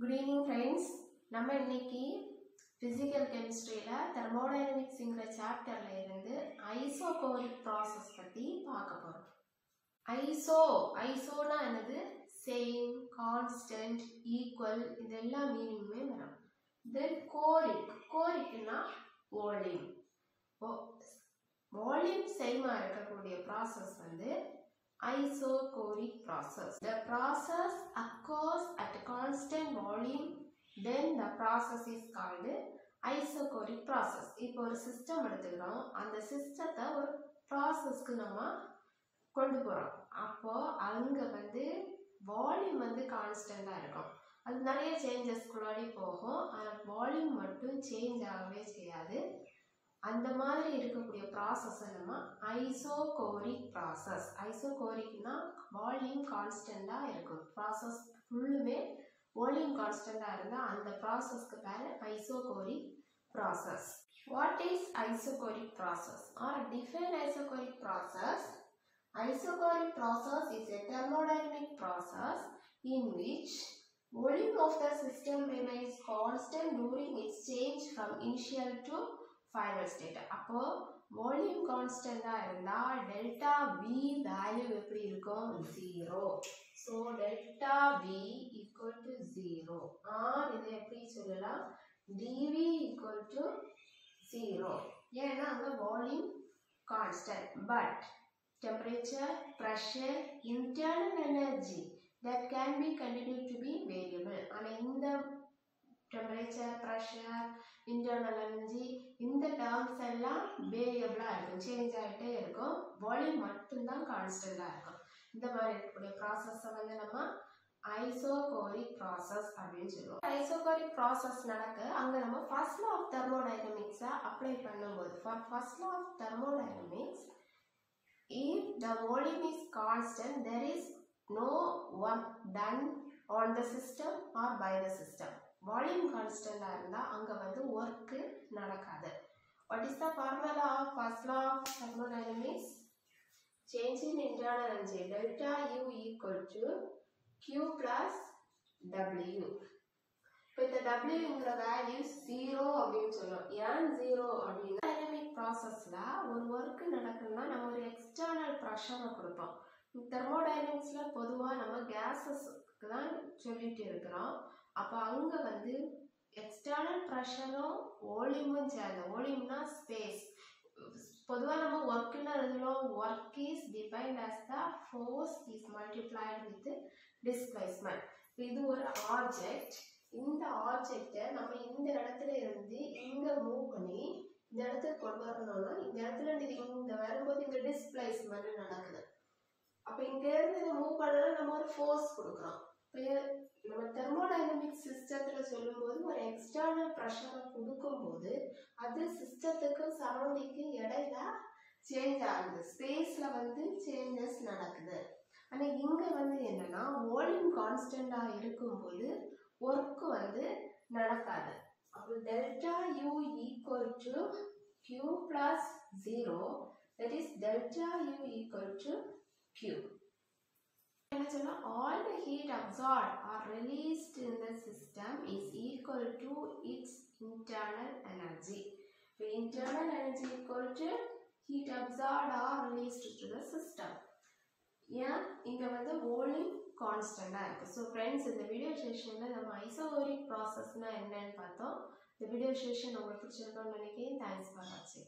Good evening friends. நம்ம இன்னைக்கு physical chemistryல thermodynamics ங்கற chapterல இருந்து isochoric process பத்தி பார்க்க போறோம். isoனா என்னது? Same, constant, equal இதெல்லாம் மீனிங்குமே வரும். Then choricனா volume. Volume சேமா இருக்கக்கூடிய process வந்து isochoric process. The process occurs at constant volume, then the process is called isochoric process. இப்போ ஒரு சிஸ்டம் எடுத்துக்கிறோம், அந்த சிஸ்டத்தை ஒரு ப்ராசஸ்க்கு நம்ம கொண்டு போறோம். அப்போ அங்க வந்து வால்யூம் வந்து கான்ஸ்டன்டா இருக்கும். அது நிறைய சேஞ்சஸ்க்குள்ளாடி போகும், ஆனால் வால்யூம் மட்டும் சேஞ்ச் ஆகவே செய்யாது. அந்த மாதிரி இருக்கக்கூடிய ப்ராசஸை நம்ம ஐசோகோரிக் ப்ராசஸ். ஐசோகோரிக்னா வால்யூம் கான்ஸ்டண்டாக இருக்கும். ப்ராசஸ் ஃபுல்லுமே வால்யூம் கான்ஸ்டண்டாக இருந்தால் அந்த ப்ராசஸ்க்கு பேர் isochoric process. What is isochoric process or define isochoric process? Isochoric process is a thermodynamic process in which volume of the system remains constant during its change from initial to final state. அப்போ volume constant இருந்தா delta V value எப்படி இருக்கும்? 0. So delta V equal to 0. இது எப்படி சொல்லலாம்? dV equal to 0. ஏன்னா அங்க volume constant. But temperature, pressure, internal energy that can be continued to be variable. ஆனால் இந்த temperature, pressure, internal energy இந்த terms எல்லாம் variable இருக்கும், சேஞ்ச் ஆகிட்டே இருக்கும். வால்யூம் மட்டும்தான் கான்ஸ்டன்டா இருக்கும். இந்த மாதிரி இருக்கக்கூடிய ப்ராசஸை வந்து நம்ம ஐசோகோரிக் ப்ராசஸ் அப்படின்னு சொல்லுவோம். ஐசோகோரிக் ப்ராசஸ் நடக்க அங்க நம்ம ஃபர்ஸ்ட் லா ஆஃப் தெர்மோடைனமிக்ஸை அப்ளை பண்ணும்போது, for first law of thermodynamics, if the volume is constant, there is no work done on the system or by the system. Volume constant இருந்தா அங்க வந்து work நடக்காது. What is the formula of first law of thermodynamics? Change in internal energy delta U equal to Q plus W. இப்போ இந்த W ங்கற value 0 அப்படின்னு சொல்றோம். ஏன் 0 அப்படின்னா டைனமிக் ப்ராசஸ்ல ஒரு வொர்க் நடக்குதுன்னா நம்ம ஒரு எக்ஸ்டர்னல் ப்ரெஷரை கொடுப்போம். தெர்மோடைனமிக்ஸ்ல பொதுவா நம்ம கேஸஸ்க்கு தான் சொல்லிட்டு இருக்கிறோம். அப்போ அங்க வந்து எக்ஸ்டர்னல் ப்ரெஷரும் வால்யூமும் சேர்ந்த, வால்யூம்னா ஸ்பேஸ், பொதுவா நம்ம ஒர்க்னு எழுதுறோம். Work is defined as the force is multiplied with displacement. இது ஒரு ஆப்ஜெக்ட். இந்த ஆப்ஜெக்டை நம்ம இந்த இடத்துல இருந்து இங்க மூவ் பண்ணி இந்த இடத்துக்கு கொண்டு வரணும்னா இந்த இடத்துல இங்க வரும்போது இங்க டிஸ்பிளேஸ்மெண்ட் நடக்குது. அப்ப இங்க இருந்து இதை மூவ் பண்ணா நம்ம ஒரு ஃபோர்ஸ் கொடுக்குறோம். நம்ம தெர்மோடைனமிக் சிஸ்டத்துல சொல்லும்போது ஒரு எக்ஸ்டர்னல் ப்ரெஷரை கொடுக்கும்போது அது சிஸ்டத்துக்கு சரௌண்டிங்க்கு இடையில சேஞ்ச் ஆகுது, ஸ்பேஸ்ல வந்து சேஞ்சஸ் நடக்குது. ஆனா இங்க வந்து என்னன்னா வால்யூம் கான்ஸ்டண்டா இருக்கும்போது ஒர்க் வந்து நடக்காது. அப்போ delta U equal to Q plus 0, that is delta U equal to Q. என்ன சொன்னா all the heat absorbed or released in the system is equal to its internal energy. So internal energy equal to heat absorbed or released to the system. ஏன் இங்க வந்து volume கான்ஸ்டண்டா இருக்கு. So friends, இந்த video செஷன்ல நம்ம isochoric ப்ராசஸ்னா என்னன்னு பார்த்தோம். இந்த video session உங்களுக்கு பிடிச்சிருக்கோம்னு நினைக்கிறேன். தேங்க்ஸ் ஃபார் வாட்சிங்.